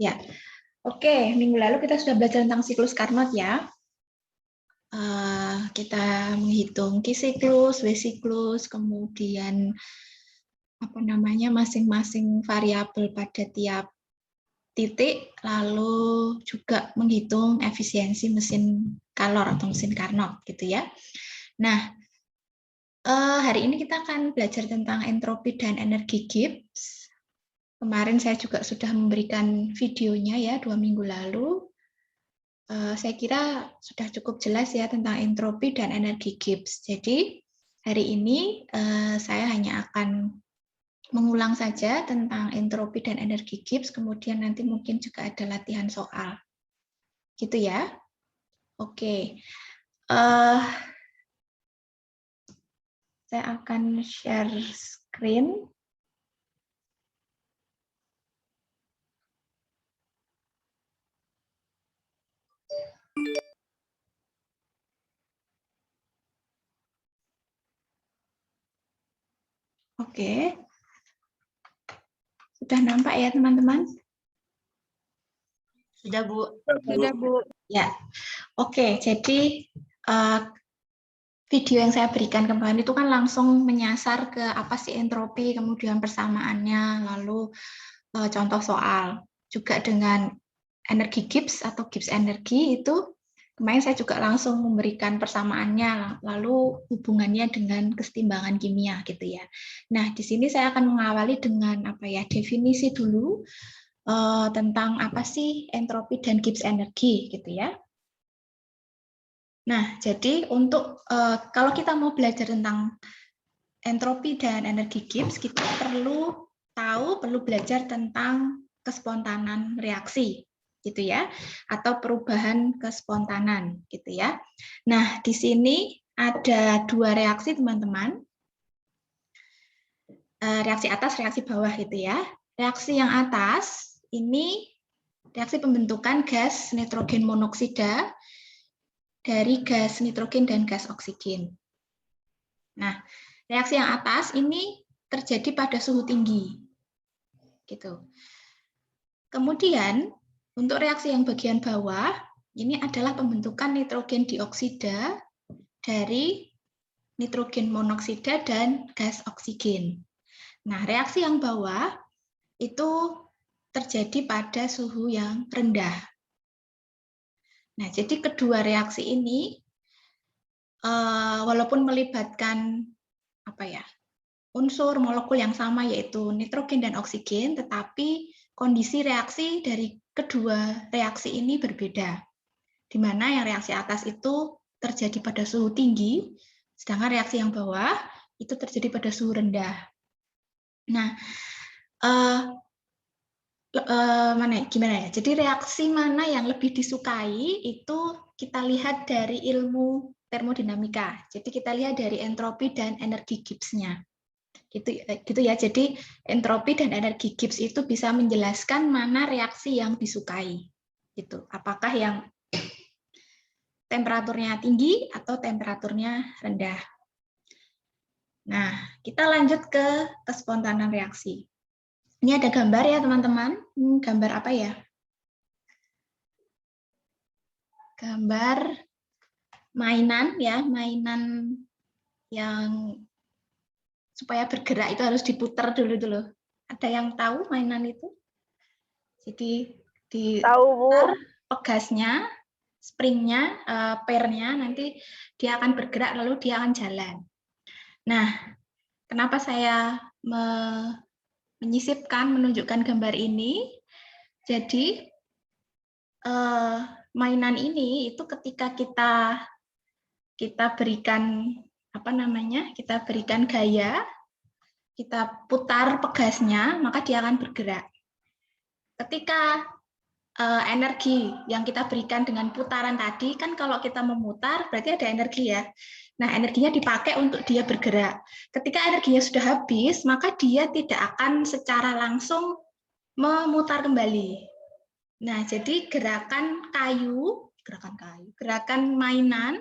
Ya, oke. Minggu lalu kita sudah belajar tentang siklus Carnot ya. Kita menghitung Q siklus, W siklus, kemudian masing-masing variabel pada tiap titik, lalu juga menghitung efisiensi mesin Calor atau mesin Carnot gitu ya. Nah, hari ini kita akan belajar tentang entropi dan energi Gibbs. Kemarin saya juga sudah memberikan videonya ya 2 minggu lalu. Saya kira sudah cukup jelas ya tentang entropi dan energi Gibbs. Jadi hari ini saya hanya akan mengulang saja tentang entropi dan energi Gibbs, kemudian nanti mungkin juga ada latihan soal. Gitu ya. Oke. Saya akan share screen. Oke. Sudah nampak ya teman-teman? Sudah, Bu. Sudah, Bu. Ya. Oke, jadi video yang saya berikan kemarin itu kan langsung menyasar ke apa sih entropi, kemudian persamaannya, lalu contoh soal. Juga dengan energi Gibbs atau Gibbs energi itu kemarin saya juga langsung memberikan persamaannya, lalu hubungannya dengan kesetimbangan kimia gitu ya. Nah, di sini saya akan mengawali dengan definisi dulu tentang apa sih entropi dan Gibbs energi gitu ya. Nah, jadi untuk kalau kita mau belajar tentang entropi dan energi Gibbs, kita perlu belajar tentang kespontanan reaksi gitu ya, atau perubahan kespontanan gitu ya. Nah, di sini ada 2 reaksi teman-teman. Reaksi atas, reaksi bawah gitu ya. Reaksi yang atas ini reaksi pembentukan gas nitrogen monoksida dari gas nitrogen dan gas oksigen. Nah, reaksi yang atas ini terjadi pada suhu tinggi. Gitu. Kemudian, untuk reaksi yang bagian bawah, ini adalah pembentukan nitrogen dioksida dari nitrogen monoksida dan gas oksigen. Nah, reaksi yang bawah itu terjadi pada suhu yang rendah. Nah, jadi kedua reaksi ini walaupun melibatkan unsur molekul yang sama yaitu nitrogen dan oksigen, tetapi kondisi reaksi dari kedua reaksi ini berbeda. Di mana yang reaksi atas itu terjadi pada suhu tinggi, sedangkan reaksi yang bawah itu terjadi pada suhu rendah. Nah, gimana ya? Jadi reaksi mana yang lebih disukai itu kita lihat dari ilmu termodinamika. Jadi kita lihat dari entropi dan energi Gibbs-nya. Gitu ya. Jadi entropi dan energi Gibbs itu bisa menjelaskan mana reaksi yang disukai. Gitu. Apakah yang temperaturnya tinggi atau temperaturnya rendah. Nah, kita lanjut ke kespontanan reaksi. Ini ada gambar ya teman-teman. Gambar apa ya? Gambar mainan ya, mainan yang supaya bergerak itu harus diputar dulu. Ada yang tahu mainan itu? Jadi diputar pegasnya, springnya, pernya, nanti dia akan bergerak lalu dia akan jalan. Nah, kenapa saya menunjukkan gambar ini? Jadi mainan ini itu ketika kita berikan kita berikan gaya, kita putar pegasnya, maka dia akan bergerak. Ketika energi yang kita berikan dengan putaran tadi, kan kalau kita memutar berarti ada energi ya. Nah, energinya dipakai untuk dia bergerak. Ketika energinya sudah habis, maka dia tidak akan secara langsung memutar kembali. Nah, jadi gerakan mainan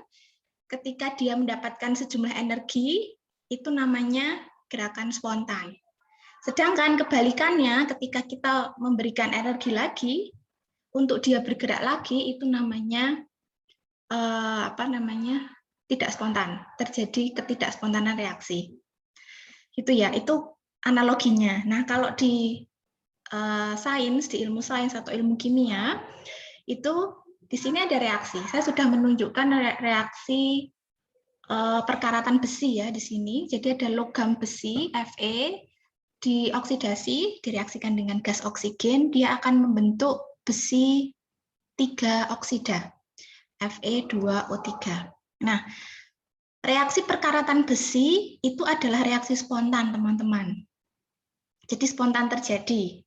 ketika dia mendapatkan sejumlah energi itu namanya gerakan spontan. Sedangkan kebalikannya, ketika kita memberikan energi lagi untuk dia bergerak lagi, itu namanya tidak spontan, terjadi ketidakspontanan reaksi. Itu ya, itu analoginya. Nah, kalau di sains, di ilmu sains atau ilmu kimia, itu di sini ada reaksi. Saya sudah menunjukkan reaksi perkaratan besi ya di sini. Jadi ada logam besi Fe dioksidasi, direaksikan dengan gas oksigen, dia akan membentuk besi 3 oksida, Fe2O3. Nah, reaksi perkaratan besi itu adalah reaksi spontan, teman-teman. Jadi spontan terjadi,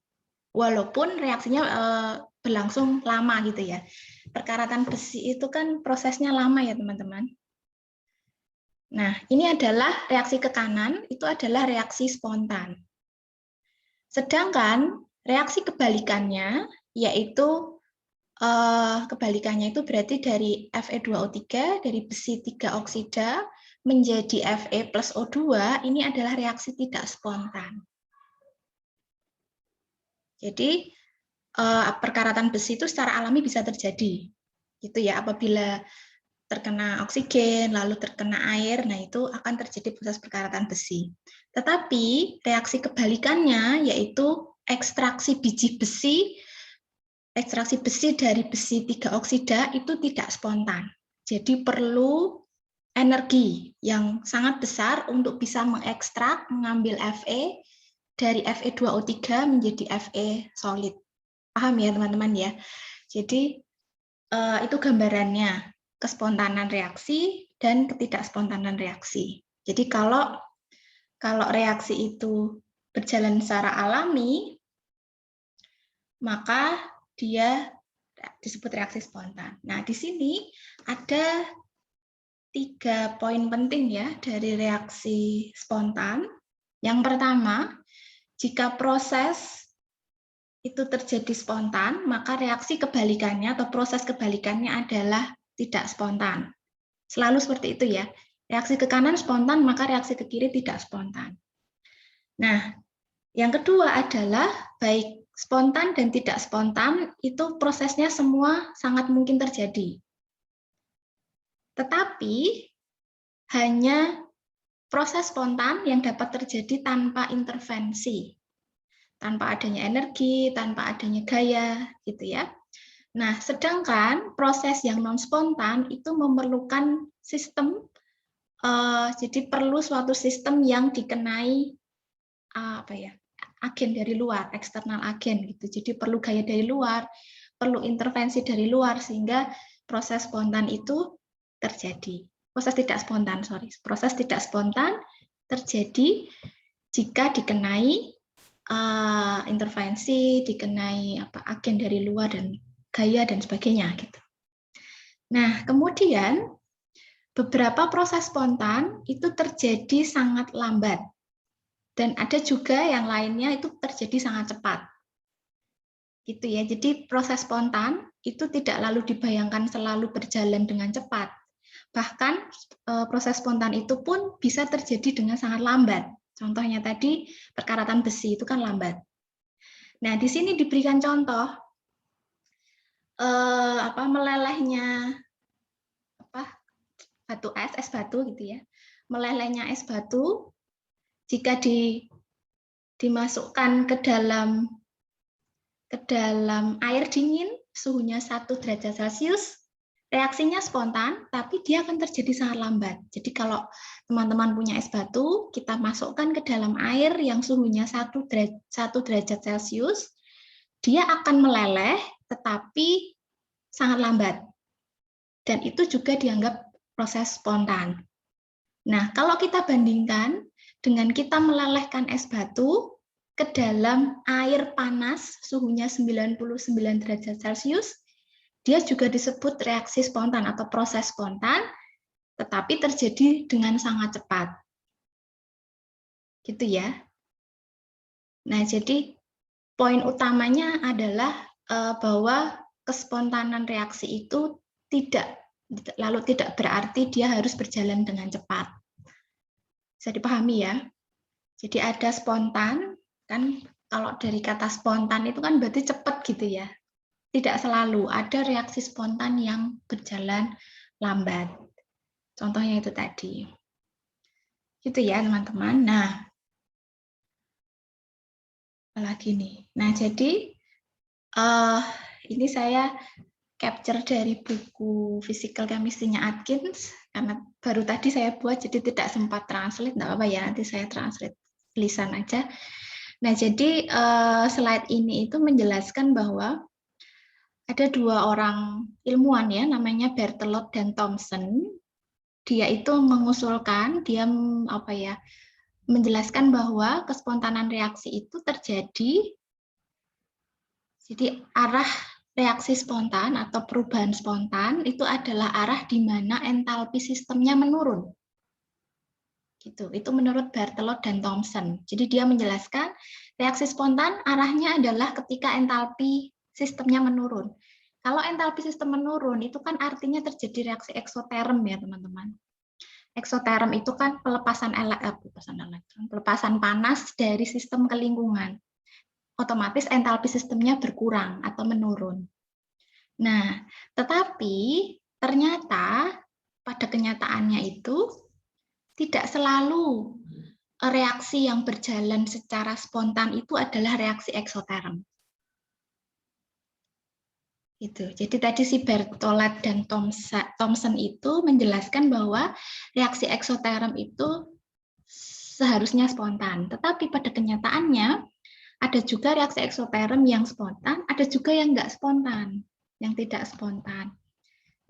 walaupun reaksinya berlangsung lama gitu ya. Perkaratan besi itu kan prosesnya lama ya, teman-teman. Nah, ini adalah reaksi ke kanan, itu adalah reaksi spontan. Sedangkan reaksi kebalikannya, yaitu kebalikannya itu berarti dari Fe2O3, dari besi 3 oksida, menjadi Fe plus O2, ini adalah reaksi tidak spontan. Jadi, perkaratan besi itu secara alami bisa terjadi. Gitu ya, apabila terkena oksigen, lalu terkena air, nah itu akan terjadi proses perkaratan besi. Tetapi reaksi kebalikannya, yaitu ekstraksi biji besi, ekstraksi besi dari besi 3 oksida itu tidak spontan. Jadi perlu energi yang sangat besar untuk bisa mengekstrak, mengambil Fe dari Fe2O3 menjadi Fe solid. Paham ya teman-teman ya? Jadi itu gambarannya, kespontanan reaksi dan ketidakspontanan reaksi. Jadi kalau reaksi itu berjalan secara alami, maka dia disebut reaksi spontan. Nah, di sini ada 3 poin penting ya dari reaksi spontan. Yang pertama, jika proses itu terjadi spontan, maka reaksi kebalikannya atau proses kebalikannya adalah tidak spontan. Selalu seperti itu ya. Reaksi ke kanan spontan, maka reaksi ke kiri tidak spontan. Nah, yang kedua adalah baik spontan dan tidak spontan itu prosesnya semua sangat mungkin terjadi. Tetapi hanya proses spontan yang dapat terjadi tanpa intervensi, tanpa adanya energi, tanpa adanya gaya, gitu ya. Nah, sedangkan proses yang non spontan itu memerlukan sistem, jadi perlu suatu sistem yang dikenai agen dari luar, eksternal agen gitu. Jadi perlu gaya dari luar, perlu intervensi dari luar sehingga proses spontan itu terjadi. Proses tidak spontan terjadi jika dikenai intervensi, dikenai agen dari luar dan gaya dan sebagainya gitu. Nah, kemudian beberapa proses spontan itu terjadi sangat lambat. Dan ada juga yang lainnya itu terjadi sangat cepat. Gitu ya. Jadi proses spontan itu tidak lalu dibayangkan selalu berjalan dengan cepat. Bahkan proses spontan itu pun bisa terjadi dengan sangat lambat. Contohnya tadi perkaratan besi itu kan lambat. Nah, di sini diberikan contoh melelehnya batu es batu gitu ya. Melelehnya es batu jika dimasukkan ke dalam air dingin, suhunya 1 derajat Celcius, reaksinya spontan, tapi dia akan terjadi sangat lambat. Jadi kalau teman-teman punya es batu, kita masukkan ke dalam air yang suhunya 1 derajat Celcius, dia akan meleleh, tetapi sangat lambat. Dan itu juga dianggap proses spontan. Nah, kalau kita bandingkan dengan kita melelehkan es batu ke dalam air panas suhunya 99 derajat Celcius, dia juga disebut reaksi spontan atau proses spontan, tetapi terjadi dengan sangat cepat. Gitu ya. Nah, jadi poin utamanya adalah bahwa kespontanan reaksi itu tidak berarti dia harus berjalan dengan cepat. Bisa dipahami ya? Jadi ada spontan, Kan kalau dari kata spontan itu kan berarti cepat gitu ya. Tidak selalu, ada reaksi spontan yang berjalan lambat. Contohnya itu tadi. Gitu ya teman-teman. Nah, apalagi nih. Nah, jadi ini saya capture dari buku Physical Chemistry-nya Atkins, karena baru tadi saya buat, jadi tidak sempat translate, nggak apa-apa ya, nanti saya translate tulisan aja. Nah, jadi slide ini itu menjelaskan bahwa ada dua orang ilmuwan ya, namanya Berthelot dan Thomson. Dia itu mengusulkan, dia menjelaskan bahwa kespontanan reaksi itu terjadi, jadi arah reaksi spontan atau perubahan spontan itu adalah arah di mana entalpi sistemnya menurun. Gitu. Itu menurut Berthelot dan Thomson. Jadi dia menjelaskan reaksi spontan arahnya adalah ketika entalpi sistemnya menurun. Kalau entalpi sistem menurun itu kan artinya terjadi reaksi eksoterm ya teman-teman. Eksoterm itu kan pelepasan elektron, pelepasan panas dari sistem ke lingkungan. Otomatis entalpi sistemnya berkurang atau menurun. Nah, tetapi ternyata pada kenyataannya itu tidak selalu reaksi yang berjalan secara spontan itu adalah reaksi eksoterm. Itu. Jadi tadi si Berthelot dan Thomson itu menjelaskan bahwa reaksi eksoterm itu seharusnya spontan. Tetapi pada kenyataannya ada juga reaksi eksoterm yang spontan, ada juga yang nggak spontan, yang tidak spontan.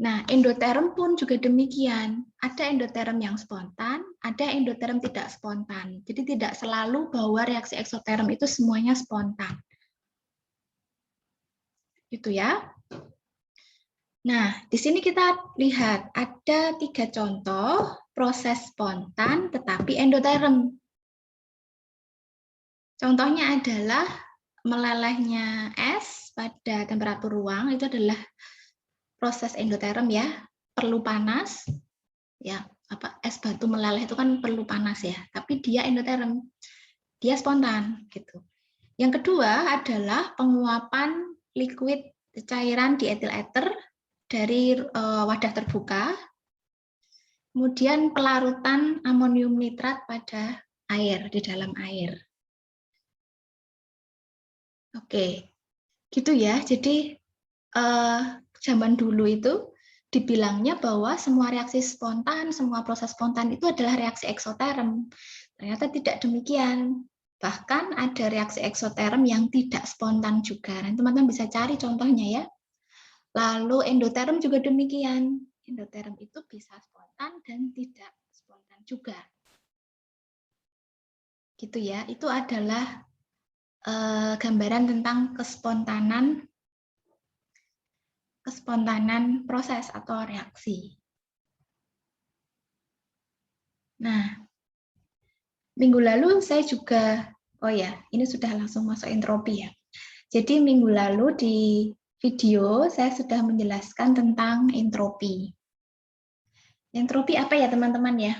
Nah, endoterm pun juga demikian. Ada endoterm yang spontan, ada endoterm tidak spontan. Jadi tidak selalu bahwa reaksi eksoterm itu semuanya spontan. Gitu ya. Nah, di sini kita lihat ada 3 contoh proses spontan tetapi endoterm. Contohnya adalah melelehnya es pada temperatur ruang, itu adalah proses endoterm ya, perlu panas. Ya, es batu meleleh itu kan perlu panas ya, tapi dia endoterm. Dia spontan gitu. Yang kedua adalah penguapan liquid cairan di etil ether dari wadah terbuka, kemudian pelarutan amonium nitrat pada air, di dalam air. Oke, gitu ya. Jadi zaman dulu itu dibilangnya bahwa semua reaksi spontan, semua proses spontan itu adalah reaksi eksoterm. Ternyata tidak demikian. Bahkan ada reaksi eksoterm yang tidak spontan juga. Nanti teman-teman bisa cari contohnya ya. Lalu endoterm juga demikian. Endoterm itu bisa spontan dan tidak spontan juga. Gitu ya. Itu adalah gambaran tentang kespontanan proses atau reaksi. Nah, minggu lalu saya juga, ini sudah langsung masuk entropi ya. Jadi minggu lalu di video saya sudah menjelaskan tentang entropi. Entropi apa ya teman-teman ya?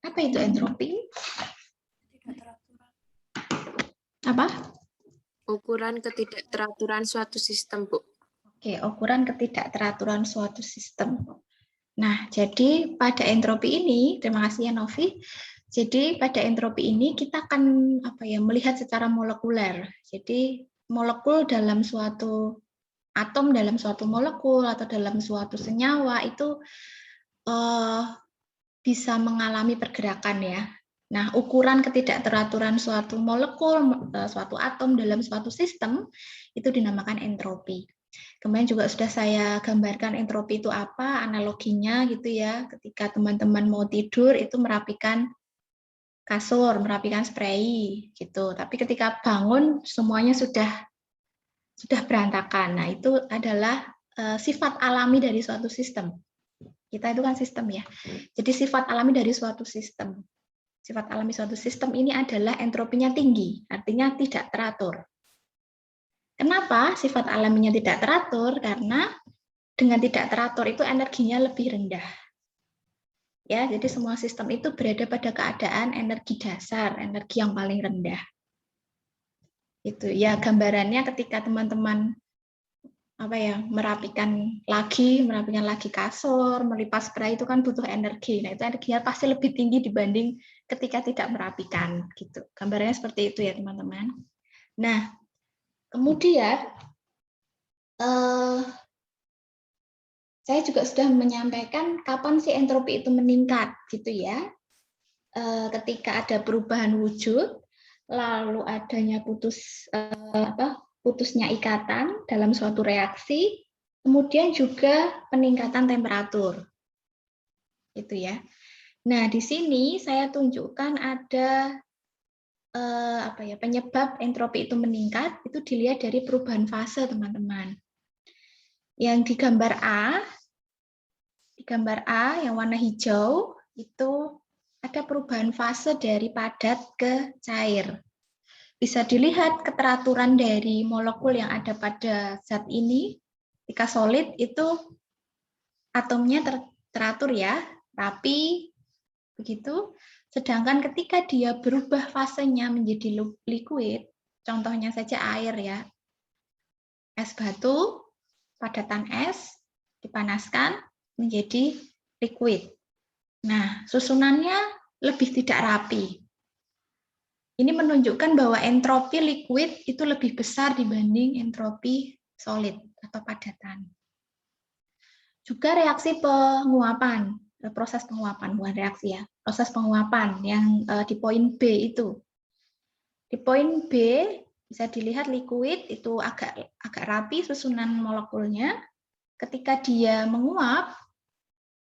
Apa itu entropi? Apa? Ukuran ketidakteraturan suatu sistem, Bu. Oke, ukuran ketidakteraturan suatu sistem. Nah, jadi pada entropi ini, terima kasih ya Novi. Jadi pada entropi ini kita akan melihat secara molekuler. Jadi molekul dalam suatu atom, dalam suatu molekul atau dalam suatu senyawa itu bisa mengalami pergerakan ya. Nah, ukuran ketidakteraturan suatu molekul, suatu atom dalam suatu sistem itu dinamakan entropi. Kemarin juga sudah saya gambarkan entropi itu apa, analoginya gitu ya. Ketika teman-teman mau tidur itu merapikan kasur, merapikan spray gitu. Tapi ketika bangun semuanya sudah berantakan. Nah, itu adalah sifat alami dari suatu sistem. Kita itu kan sistem ya. Jadi sifat alami dari suatu sistem. Sifat alami suatu sistem ini adalah entropinya tinggi, artinya tidak teratur. Kenapa sifat alaminya tidak teratur? Karena dengan tidak teratur itu energinya lebih rendah. Ya, jadi semua sistem itu berada pada keadaan energi dasar, energi yang paling rendah. Itu ya gambarannya ketika teman-teman merapikan lagi kasur, melipat spray itu kan butuh energi. Nah, itu energinya pasti lebih tinggi dibanding ketika tidak merapikan gitu. Gambarnya seperti itu ya, teman-teman. Nah, kemudian saya juga sudah menyampaikan kapan sih entropi itu meningkat gitu ya. Ketika ada perubahan wujud, lalu adanya putusnya ikatan dalam suatu reaksi, kemudian juga peningkatan temperatur. Gitu ya. Nah, di sini saya tunjukkan ada penyebab entropi itu meningkat, itu dilihat dari perubahan fase, teman-teman. Yang di gambar A yang warna hijau itu ada perubahan fase dari padat ke cair. Bisa dilihat keteraturan dari molekul yang ada pada zat ini. Ketika solid itu atomnya teratur ya, rapi, begitu. Sedangkan ketika dia berubah fasenya menjadi liquid, contohnya saja air ya, es batu, padatan es, dipanaskan menjadi liquid. Nah, susunannya lebih tidak rapi. Ini menunjukkan bahwa entropi liquid itu lebih besar dibanding entropi solid atau padatan. Juga reaksi penguapan, proses penguapan, bukan reaksi ya, proses penguapan yang di poin B itu. Di poin B bisa dilihat liquid itu agak rapi susunan molekulnya. Ketika dia menguap,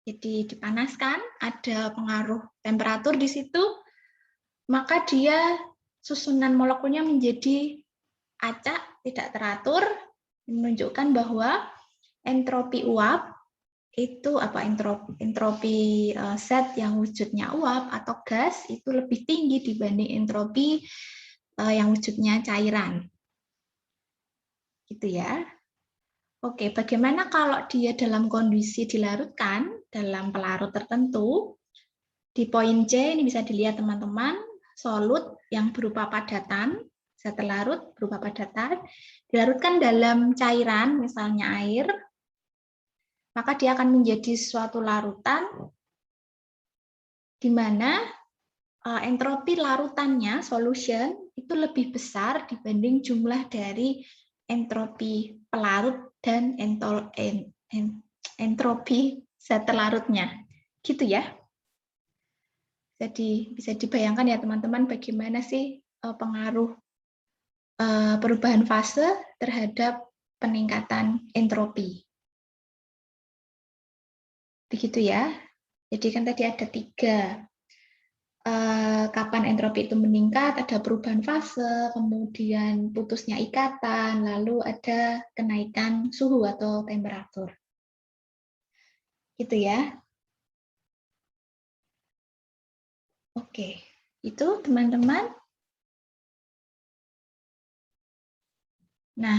jadi dipanaskan, ada pengaruh temperatur di situ, maka dia susunan molekulnya menjadi acak, tidak teratur, menunjukkan bahwa entropi uap itu entropi zat yang wujudnya uap atau gas itu lebih tinggi dibanding entropi yang wujudnya cairan. Gitu ya. Oke, bagaimana kalau dia dalam kondisi dilarutkan dalam pelarut tertentu? Di poin C ini bisa dilihat teman-teman, solut yang berupa padatan, zat larut berupa padatan, dilarutkan dalam cairan, misalnya air, maka dia akan menjadi suatu larutan di mana entropi larutannya, solution, itu lebih besar dibanding jumlah dari entropi pelarut dan entropi zat larutnya. Gitu ya. Jadi bisa dibayangkan ya teman-teman bagaimana sih pengaruh perubahan fase terhadap peningkatan entropi. Begitu ya. Jadi kan tadi ada 3. Kapan entropi itu meningkat, ada perubahan fase, kemudian putusnya ikatan, lalu ada kenaikan suhu atau temperatur. Gitu ya. Oke, itu teman-teman. Nah,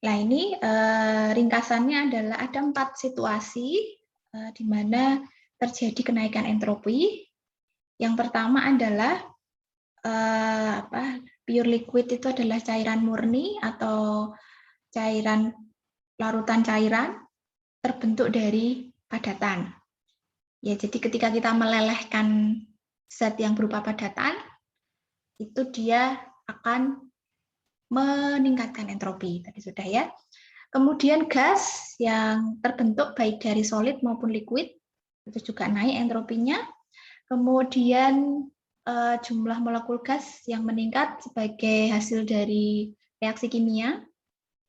ini ringkasannya adalah ada 4 situasi di mana terjadi kenaikan entropi. Yang pertama adalah pure liquid itu adalah cairan murni atau cairan larutan cairan terbentuk dari padatan. Ya, jadi ketika kita melelehkan zat yang berupa padatan, itu dia akan meningkatkan entropi. Tadi sudah ya. Kemudian gas yang terbentuk baik dari solid maupun liquid, itu juga naik entropinya. Kemudian jumlah molekul gas yang meningkat sebagai hasil dari reaksi kimia.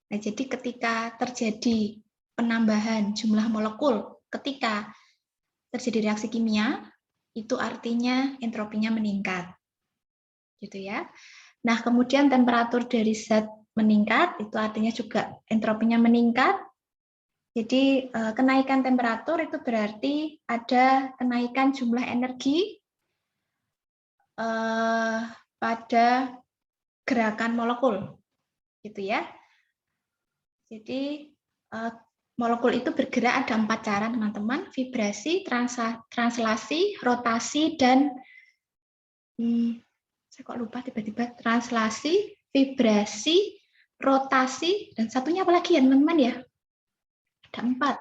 Nah, jadi ketika terjadi penambahan jumlah molekul ketika terjadi reaksi kimia, itu artinya entropinya meningkat. Gitu ya. Nah, kemudian temperatur dari zat meningkat, itu artinya juga entropinya meningkat. Jadi kenaikan temperatur itu berarti ada kenaikan jumlah energi pada gerakan molekul, gitu ya. Jadi molekul itu bergerak ada 4 cara, teman-teman. Vibrasi, translasi, rotasi, dan saya kok lupa tiba-tiba. Translasi, vibrasi, rotasi, dan satunya apa lagi ya, teman-teman ya? Ada 4.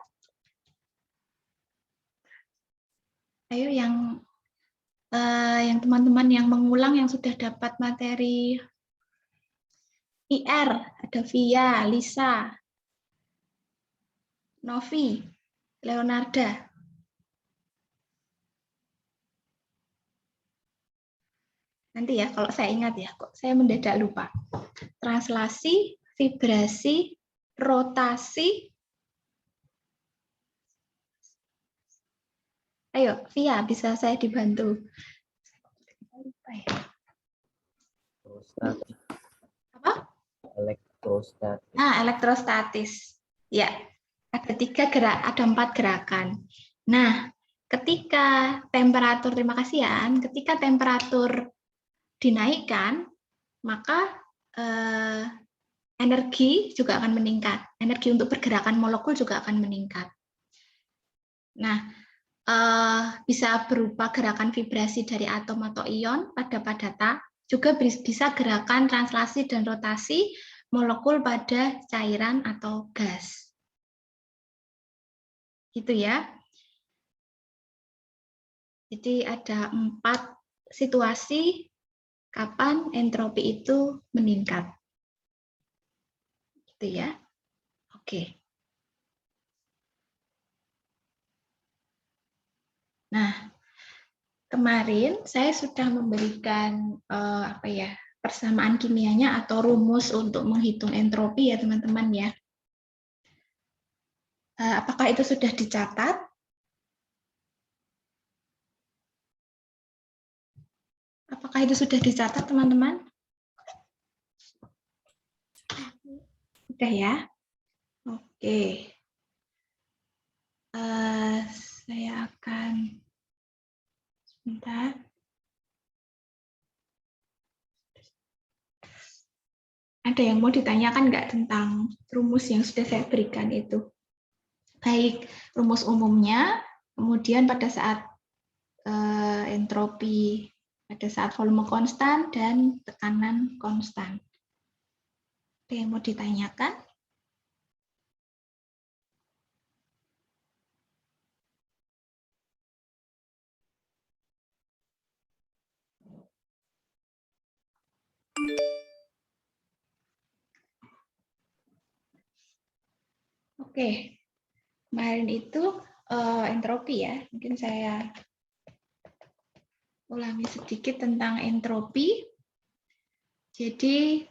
Ayo yang teman-teman yang mengulang yang sudah dapat materi IR, ada Via, Lisa, Novi, Leonarda. Nanti ya, kalau saya ingat ya, kok saya mendadak lupa. Translasi, vibrasi, rotasi. Ayo, Via, bisa saya dibantu? Elektrostatis. Apa? Elektrostatis. Elektrostatis. Ya, ada 4 gerakan. Nah, ketika temperatur, terima kasih ya, ketika temperatur dinaikkan, maka energi juga akan meningkat. Energi untuk pergerakan molekul juga akan meningkat. Nah, bisa berupa gerakan vibrasi dari atom atau ion pada data, juga bisa gerakan translasi dan rotasi molekul pada cairan atau gas. Gitu ya. Jadi ada 4 situasi kapan entropi itu meningkat. Gitu ya. Oke. Nah, kemarin saya sudah memberikan persamaan kimianya atau rumus untuk menghitung entropi ya teman-teman ya. Apakah itu sudah dicatat? Apakah itu sudah dicatat teman-teman? Sudah ya? Oke. Saya akan sebentar. Ada yang mau ditanyakan nggak tentang rumus yang sudah saya berikan itu? Baik rumus umumnya, kemudian pada saat entropi, pada saat volume konstan dan tekanan konstan. Ada yang mau ditanyakan? Oke, kemarin itu entropi ya, mungkin saya ulangi sedikit tentang entropi. Jadi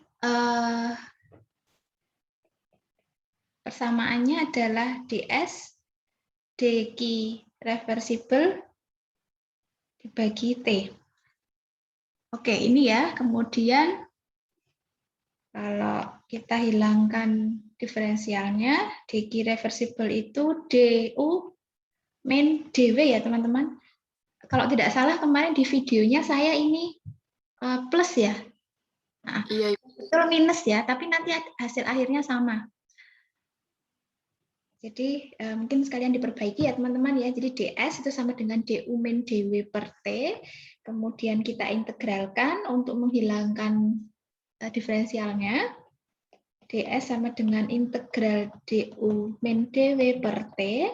persamaannya adalah ds dq reversible dibagi T. Oke, ini ya. Kemudian kalau kita hilangkan diferensialnya, dq reversible itu du min dw ya teman-teman. Kalau tidak salah kemarin di videonya saya ini plus ya. Nah, Iya, itu minus ya, tapi nanti hasil akhirnya sama. Jadi mungkin sekalian diperbaiki ya teman-teman ya. Jadi ds itu sama dengan du min dw per t. Kemudian kita integralkan untuk menghilangkan diferensialnya. ds sama dengan integral du min dw per t.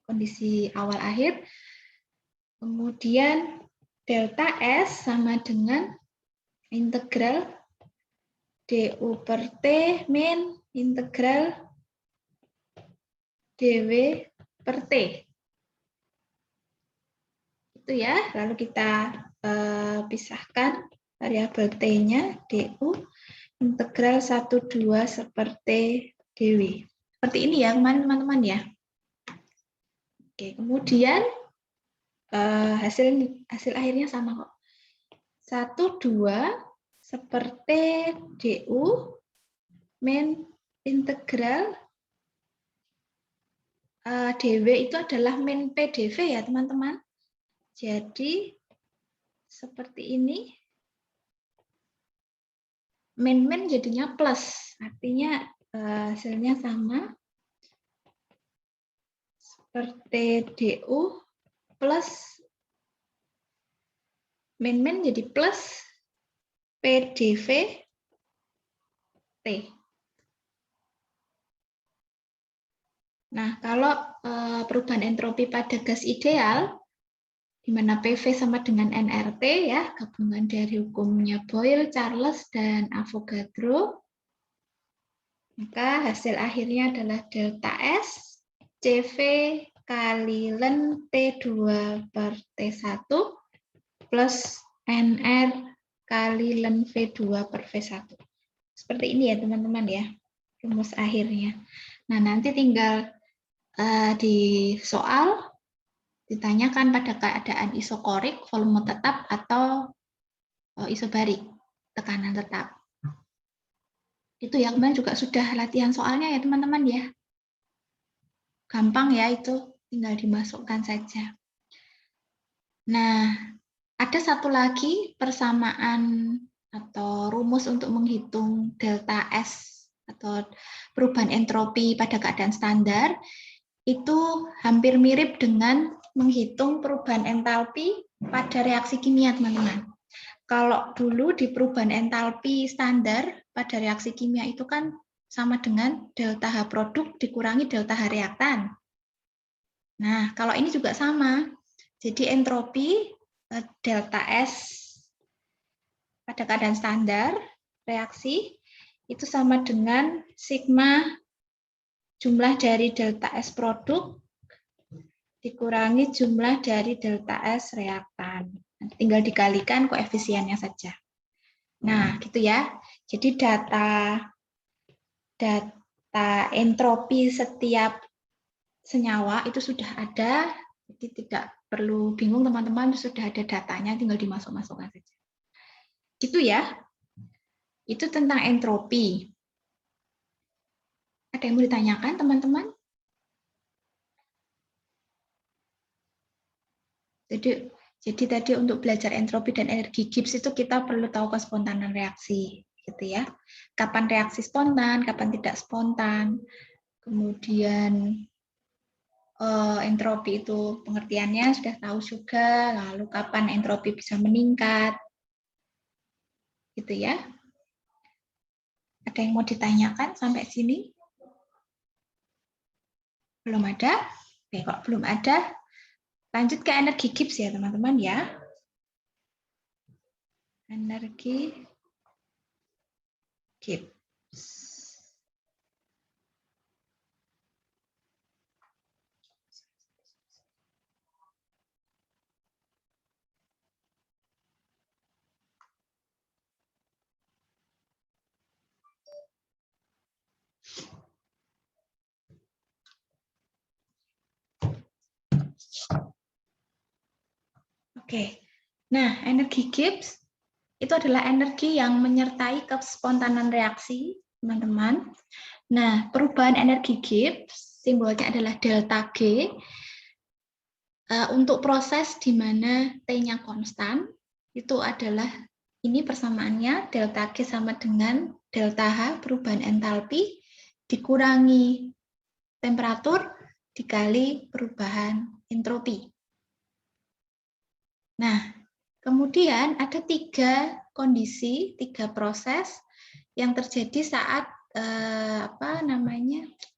Kondisi awal akhir. Kemudian delta S sama dengan integral du per T min integral dw per T. Itu ya, lalu kita pisahkan variabel T-nya du integral 1,2 seperti dw. Seperti ini ya teman-teman ya. Oke, kemudian hasil akhirnya sama kok. 1,2 seperti du min integral dw itu adalah min pdv ya teman-teman. Jadi seperti ini. Min jadinya plus, artinya hasilnya sama. per TDU plus min jadi plus PDV T. Nah, kalau perubahan entropi pada gas ideal, di mana PV sama dengan nRT, ya, gabungan dari hukumnya Boyle, Charles, dan Avogadro, maka hasil akhirnya adalah delta S CV kali ln T2 per T1 plus NR kali ln V2 per V1. Seperti ini ya teman-teman ya, rumus akhirnya. Nah, nanti tinggal di soal ditanyakan pada keadaan isokorik, volume tetap, atau isobarik, tekanan tetap. Itu ya, kemarin juga sudah latihan soalnya ya teman-teman ya. Gampang ya itu, tinggal dimasukkan saja. Nah, ada satu lagi persamaan atau rumus untuk menghitung delta S atau perubahan entropi pada keadaan standar. Itu hampir mirip dengan menghitung perubahan entalpi pada reaksi kimia, teman-teman. Kalau dulu di perubahan entalpi standar pada reaksi kimia itu kan sama dengan delta H produk dikurangi delta H reaktan. Nah, kalau ini juga sama. Jadi entropi delta S pada keadaan standar reaksi itu sama dengan sigma jumlah dari delta S produk dikurangi jumlah dari delta S reaktan. Tinggal dikalikan koefisiennya saja. Nah, gitu ya. Jadi data entropi setiap senyawa itu sudah ada. Jadi tidak perlu bingung teman-teman, sudah ada datanya, tinggal dimasuk-masukkan saja. Gitu ya. Itu tentang entropi. Ada yang mau ditanyakan, teman-teman? Jadi tadi untuk belajar entropi dan energi Gibbs itu kita perlu tahu kespontanan reaksi, gitu ya. Kapan reaksi spontan, kapan tidak spontan. Kemudian entropi itu pengertiannya sudah tahu juga. Lalu kapan entropi bisa meningkat, gitu ya. Ada yang mau ditanyakan sampai sini? Belum ada? Oke, kok belum ada, lanjut ke energi Gibbs ya teman-teman ya. Energi Gibbs. Oke, nah energi Gibbs itu adalah energi yang menyertai kespontanan reaksi, teman-teman. Nah, perubahan energi Gibbs, simbolnya adalah delta G, untuk proses di mana T-nya konstan, itu adalah, ini persamaannya, delta G sama dengan delta H, perubahan entalpi, dikurangi temperatur, dikali perubahan entropi. Nah, kemudian ada 3 kondisi, 3 proses yang terjadi saat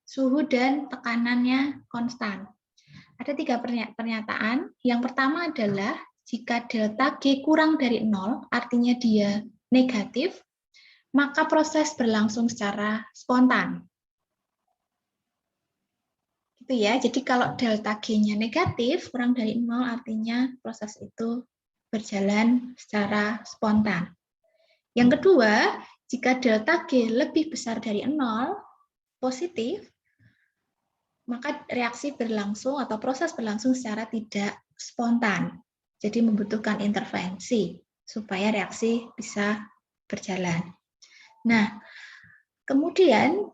suhu dan tekanannya konstan. Ada 3 pernyataan. Yang pertama adalah jika delta G kurang dari 0, artinya dia negatif, maka proses berlangsung secara spontan. Gitu ya. Jadi kalau delta G-nya negatif, kurang dari 0, artinya proses itu berjalan secara spontan. Yang kedua, jika delta G lebih besar dari 0, positif, maka reaksi berlangsung atau proses berlangsung secara tidak spontan. Jadi membutuhkan intervensi supaya reaksi bisa berjalan. Nah, kemudian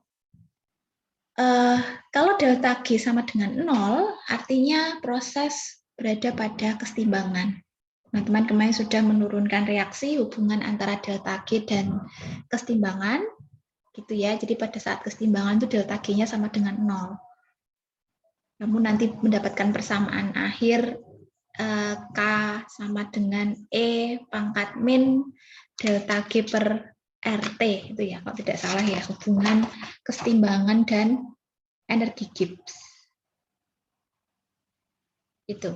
kalau delta G sama dengan 0, artinya proses berada pada kesetimbangan. Teman-teman kemarin sudah menurunkan reaksi hubungan antara delta G dan kesetimbangan, gitu ya. Jadi pada saat kesetimbangan itu delta G-nya sama dengan 0. Kamu nanti mendapatkan persamaan akhir K sama dengan E pangkat min delta G per RT, itu ya, kalau tidak salah ya, hubungan kesetimbangan dan energi Gibbs. Itu.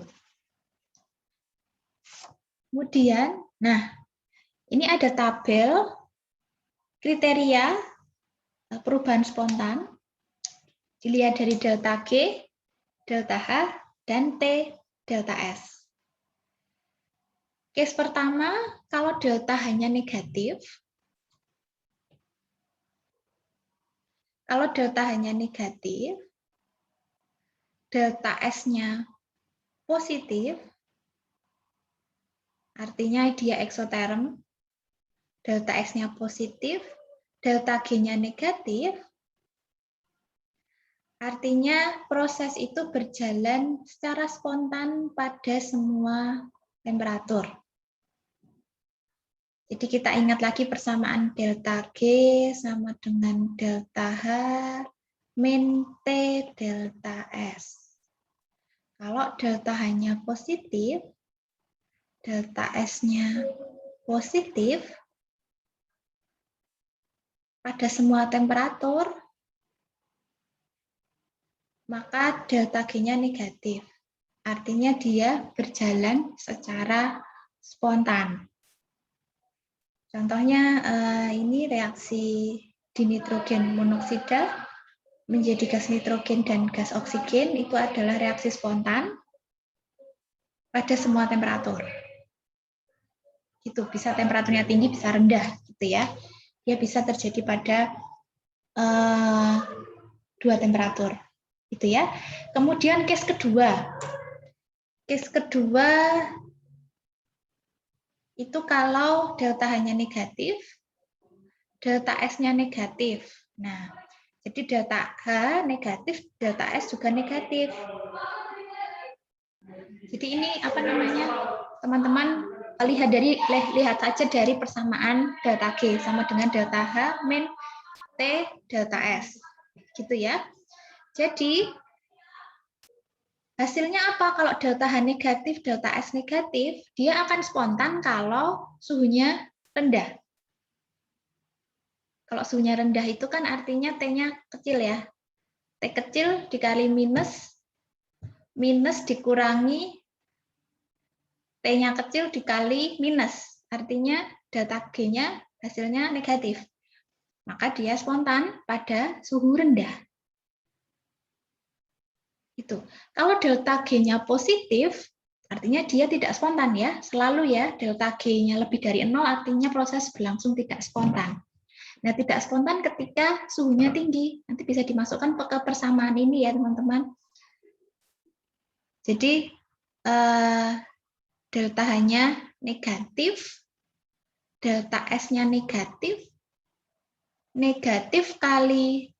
Kemudian, nah, ini ada tabel kriteria perubahan spontan. Dilihat dari delta G, delta H, dan T, delta S. Case pertama, kalau delta hanya negatif, delta S-nya positif, artinya dia eksoterm, delta S-nya positif, delta G-nya negatif, artinya proses itu berjalan secara spontan pada semua temperatur. Jadi kita ingat lagi persamaan delta G sama dengan delta H min T delta S. Kalau delta hanya positif, delta S-nya positif, pada semua temperatur, maka delta G-nya negatif. Artinya dia berjalan secara spontan. Contohnya ini reaksi dinitrogen monoksida menjadi gas nitrogen dan gas oksigen, itu adalah reaksi spontan pada semua temperatur. Itu bisa temperaturnya tinggi, bisa rendah, gitu ya. Dia bisa terjadi pada dua temperatur, gitu ya. Kemudian case kedua itu kalau delta hanya negatif, delta S-nya negatif. Nah, jadi delta H negatif, delta S juga negatif. Jadi ini apa namanya, teman-teman lihat saja dari persamaan delta G sama dengan delta H min T delta S, gitu ya. Jadi hasilnya apa? Kalau delta H negatif, delta S negatif, dia akan spontan kalau suhunya rendah. Kalau suhunya rendah itu kan artinya T-nya kecil ya. T kecil dikali minus dikurangi T-nya kecil dikali minus. Artinya delta G-nya hasilnya negatif. Maka dia spontan pada suhu rendah. Itu. Kalau delta G-nya positif, artinya dia tidak spontan ya. Selalu ya, delta G-nya lebih dari 0 artinya proses berlangsung tidak spontan. Nah, tidak spontan ketika suhunya tinggi. Nanti bisa dimasukkan ke persamaan ini ya, teman-teman. Jadi, delta H-nya negatif, delta S-nya negatif kali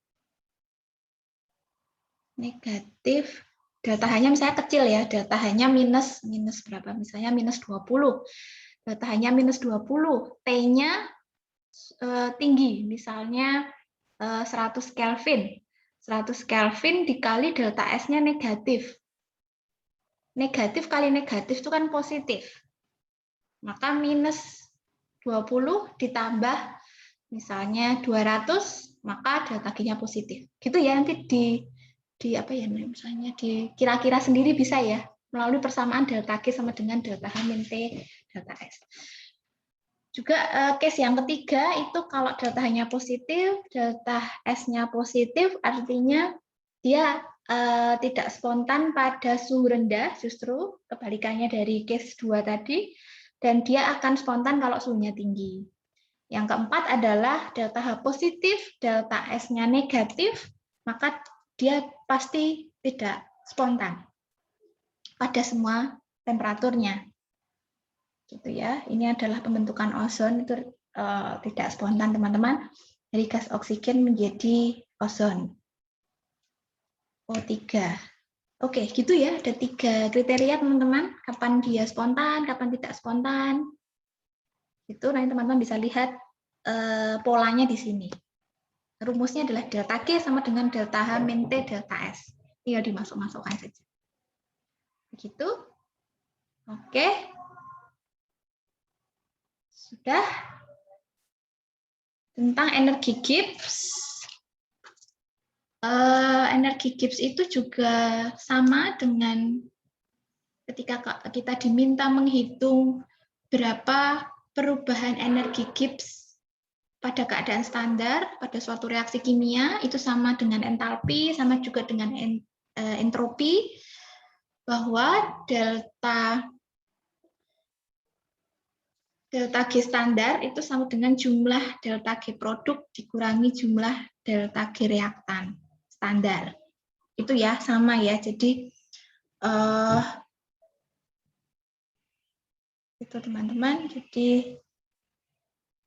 negatif, delta H-nya misalnya kecil ya, delta H-nya minus berapa? Misalnya minus 20. Delta H-nya minus 20, T-nya tinggi, misalnya 100 Kelvin. 100 Kelvin dikali delta S-nya negatif. Negatif kali negatif itu kan positif. Maka minus 20 ditambah misalnya 200, maka delta G-nya positif. Gitu ya, nanti di apa ya, misalnya dikira-kira sendiri bisa ya, melalui persamaan delta G sama dengan delta H min T delta S. Juga case yang ketiga itu kalau delta H-nya positif, delta S-nya positif, artinya dia tidak spontan pada suhu rendah, justru kebalikannya dari case 2 tadi, dan dia akan spontan kalau suhunya tinggi. Yang keempat adalah delta H positif, delta S-nya negatif, maka dia pasti tidak spontan pada semua temperaturnya. Gitu ya. Ini adalah pembentukan ozon, itu tidak spontan, teman-teman. Dari gas oksigen menjadi ozon. O3. Oke, gitu ya. Ada 3 kriteria, teman-teman. Kapan dia spontan, kapan tidak spontan. Itu nanti teman-teman bisa lihat polanya di sini. Rumusnya adalah delta G sama dengan delta H min T delta S. Ya dimasuk-masukkan saja. Begitu. Oke. Sudah. Tentang energi Gibbs. Energi Gibbs itu juga sama dengan ketika kita diminta menghitung berapa perubahan energi Gibbs pada keadaan standar, pada suatu reaksi kimia, itu sama dengan entalpi, sama juga dengan entropi, bahwa delta G standar itu sama dengan jumlah delta G produk dikurangi jumlah delta G reaktan standar. Itu ya, sama ya. Jadi, itu teman-teman. Jadi,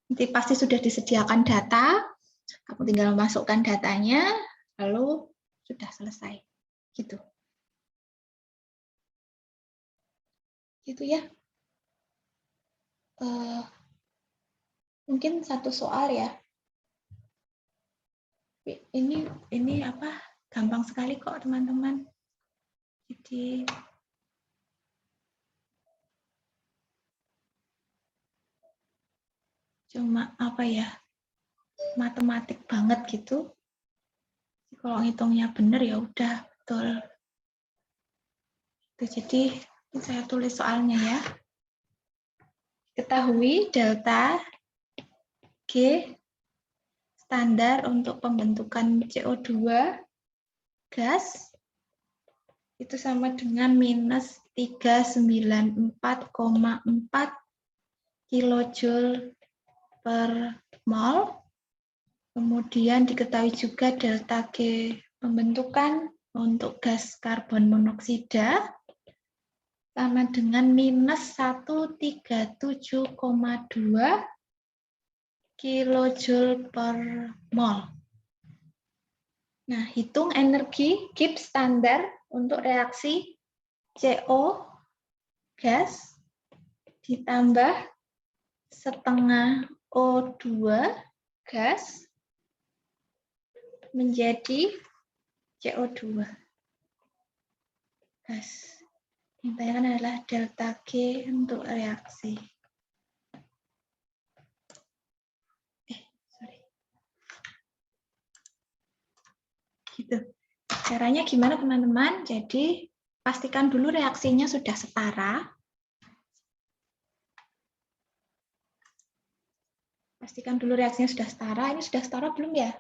nanti pasti sudah disediakan data. Kamu tinggal masukkan datanya, lalu sudah selesai. Gitu. Gitu ya. Mungkin satu soal ya. Ini apa? Gampang sekali kok teman-teman. Jadi cuma apa ya? Matematik banget gitu. Kalau ngitungnya benar ya udah betul. Jadi saya tulis soalnya ya. Ketahui delta G standar untuk pembentukan CO2 gas itu sama dengan minus 394,4 kilojoule per mol. Kemudian diketahui juga delta G pembentukan untuk gas karbon monoksida sama dengan minus 137,2 kilojoule per mol. Nah, hitung energi Gibbs standar untuk reaksi CO gas ditambah setengah O2 gas menjadi CO2 gas. Yang ditanyakan adalah delta G untuk reaksi. Gitu. Caranya gimana teman-teman? Jadi pastikan dulu reaksinya sudah setara. Pastikan dulu reaksinya sudah setara. Ini sudah setara belum ya?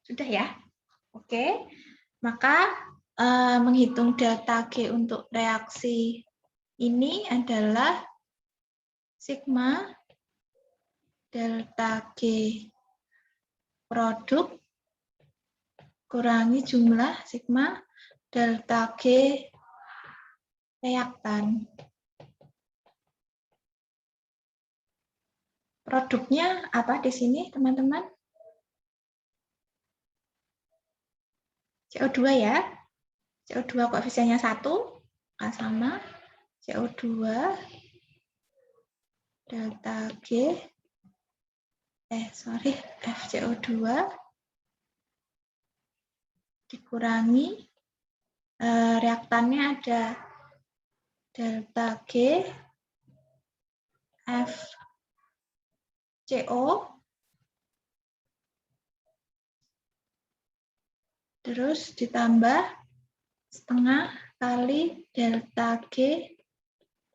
Sudah ya? Oke. Maka menghitung delta G untuk reaksi ini adalah sigma delta G produk kurangi jumlah sigma delta G reaktan. Produknya apa di sini, teman-teman? CO2 ya. CO2 koefisiennya 1, sama CO2 delta G, FCO2 dikurangi, reaktannya ada delta G, FCO, terus ditambah setengah kali delta G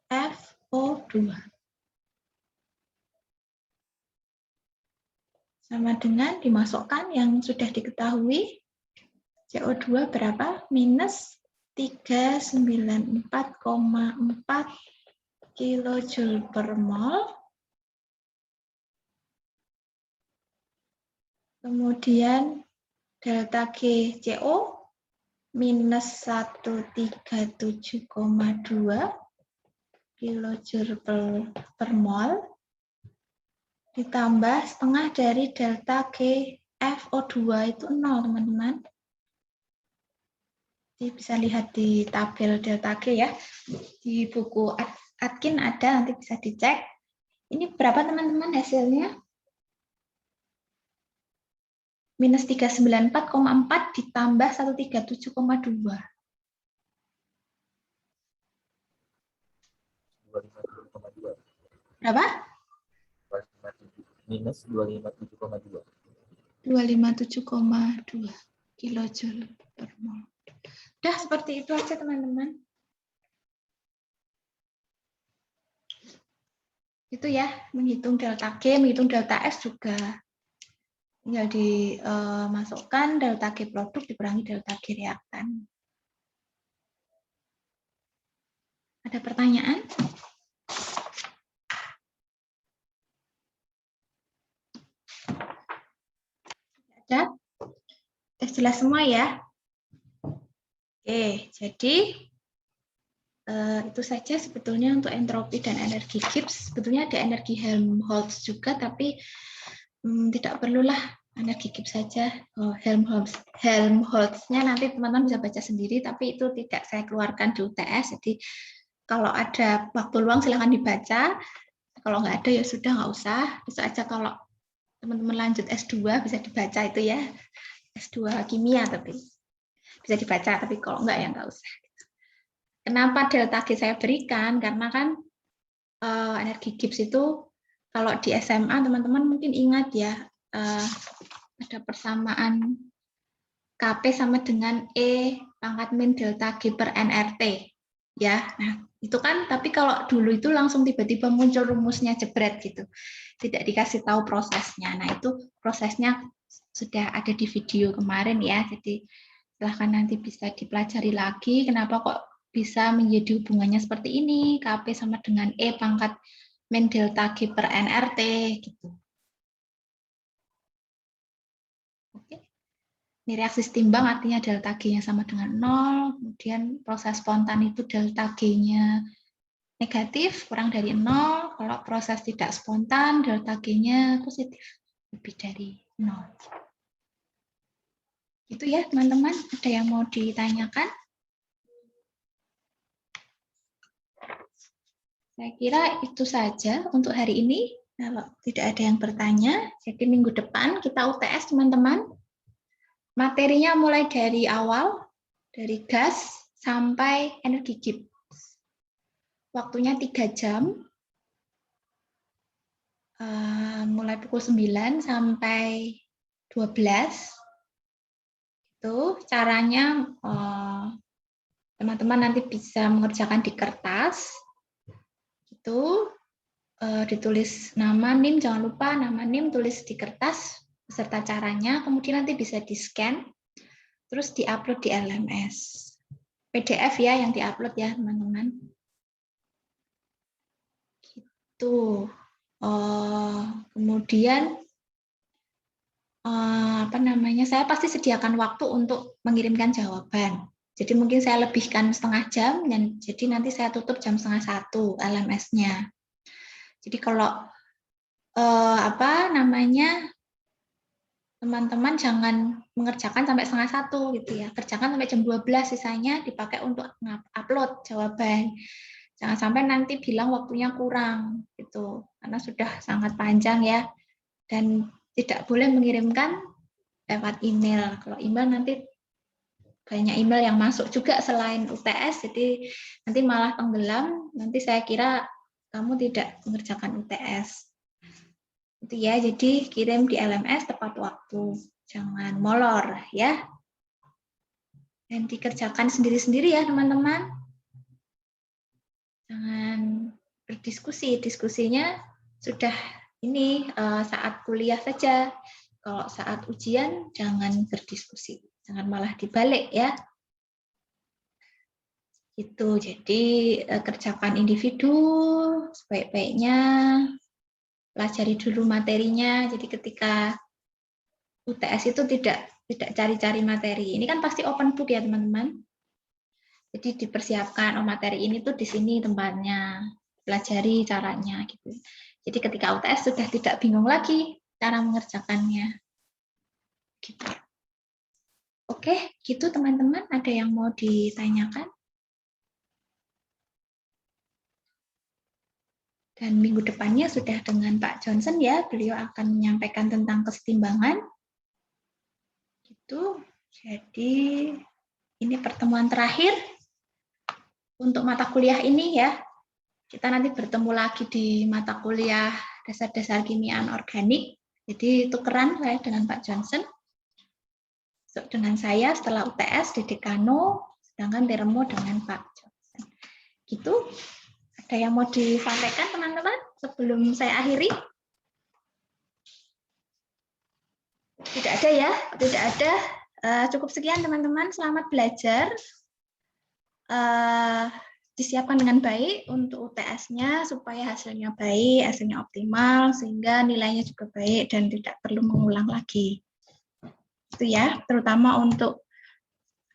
FO2. Sama dengan dimasukkan yang sudah diketahui, CO2 berapa? Minus 394,4 kilojoule per mol. Kemudian delta G CO minus 137,2 kilojoule per mol ditambah setengah dari delta G FO2 itu 0, teman-teman. Jadi bisa lihat di tabel delta G ya. Di buku Atkin ada, nanti bisa dicek. Ini berapa teman-teman hasilnya? Minus 394,4 ditambah 137,2. 257,2. Berapa? Minus 257,2. 257,2 kilojoule per mol. Udah seperti itu aja teman-teman. Itu ya, menghitung delta G, menghitung delta S juga. Tinggal dimasukkan delta G produk dikurangi delta G reaktan. Ada pertanyaan? Ada? Sudah jelas semua ya? Oke, jadi itu saja sebetulnya untuk entropi dan energi Gibbs. Sebetulnya ada energi Helmholtz juga, tapi tidak perlulah energi Gibbs saja. Helmholtz-nya nanti teman-teman bisa baca sendiri, tapi itu tidak saya keluarkan di UTS. Jadi kalau ada waktu luang silahkan dibaca. Kalau nggak ada ya sudah nggak usah. Besok aja kalau teman-teman lanjut S2 bisa dibaca itu ya. S2 kimia tapi bisa dibaca, tapi kalau nggak ya nggak usah. Kenapa delta G saya berikan? Karena kan energi Gibbs itu kalau di SMA teman-teman mungkin ingat ya, ada persamaan Kp sama dengan E pangkat min delta G per nRT. Ya, nah itu kan, tapi kalau dulu itu langsung tiba-tiba muncul rumusnya jebret gitu. Tidak dikasih tahu prosesnya. Nah itu prosesnya sudah ada di video kemarin ya, jadi silahkan nanti bisa dipelajari lagi kenapa kok bisa menjadi hubungannya seperti ini, Kp sama dengan E pangkat min delta G per nRT gitu. Oke. Ini reaksi setimbang artinya delta G-nya sama dengan 0, kemudian proses spontan itu delta G-nya negatif, kurang dari 0, kalau proses tidak spontan delta G-nya positif, lebih dari 0. Itu ya teman-teman, ada yang mau ditanyakan? Saya kira itu saja untuk hari ini. Kalau tidak ada yang bertanya, jadi minggu depan kita UTS teman-teman. Materinya mulai dari awal, dari gas sampai energi Gibbs. Waktunya 3 jam, mulai pukul 9 sampai 12. Itu caranya teman-teman nanti bisa mengerjakan di kertas. Itu ditulis nama NIM, jangan lupa nama NIM tulis di kertas beserta caranya, kemudian nanti bisa di-scan, terus di-upload di LMS. PDF ya yang di-upload ya teman-teman. Gitu. Kemudian saya pasti sediakan waktu untuk mengirimkan jawaban. Jadi mungkin saya lebihkan setengah jam, dan jadi nanti saya tutup jam 12:30 LMS-nya. Jadi kalau teman-teman jangan mengerjakan sampai 12:30 gitu ya. Kerjakan sampai jam 12, sisanya dipakai untuk upload jawaban. Jangan sampai nanti bilang waktunya kurang gitu. Karena sudah sangat panjang ya. Dan tidak boleh mengirimkan lewat email. Kalau email nanti banyak email yang masuk juga selain UTS, jadi nanti malah tenggelam. Nanti saya kira kamu tidak mengerjakan UTS. Itu ya, jadi kirim di LMS tepat waktu, jangan molor ya. Dan dikerjakan sendiri-sendiri ya teman-teman. Jangan berdiskusi, diskusinya sudah ini saat kuliah saja. Kalau saat ujian jangan berdiskusi, jangan malah dibalik ya. Itu jadi kerjakan individu sebaik-baiknya, pelajari dulu materinya. Jadi ketika UTS itu tidak cari-cari materi. Ini kan pasti open book ya teman-teman. Jadi dipersiapkan, materi ini tuh di sini tempatnya, pelajari caranya gitu. Jadi ketika UTS sudah tidak bingung lagi cara mengerjakannya. Gitu. Oke, gitu teman-teman. Ada yang mau ditanyakan? Dan minggu depannya sudah dengan Pak Johnson ya, beliau akan menyampaikan tentang kesetimbangan. Itu jadi ini pertemuan terakhir untuk mata kuliah ini ya. Kita nanti bertemu lagi di mata kuliah dasar-dasar kimia anorganik. Jadi tukeran saya dengan Pak Johnson. Dengan saya setelah UTS di Dekano, sedangkan Dermo dengan Pak Johnson. Gitu. Ada yang mau disampaikan teman-teman sebelum saya akhiri? Tidak ada ya, tidak ada. Cukup sekian teman-teman, selamat belajar. Disiapkan dengan baik untuk UTS-nya supaya hasilnya baik, hasilnya optimal, sehingga nilainya juga baik dan tidak perlu mengulang lagi. Itu ya, terutama untuk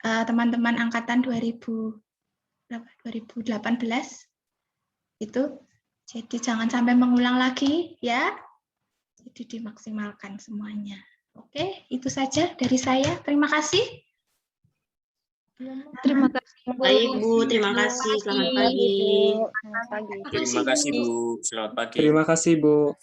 teman-teman angkatan 2018 itu. Jadi jangan sampai mengulang lagi ya. Jadi dimaksimalkan semuanya. Oke, itu saja dari saya. Terima kasih. Terima kasih, Bu. Baik, Bu. Terima kasih. Selamat pagi. Selamat pagi. Terima kasih Bu. Selamat pagi. Terima kasih, Bu.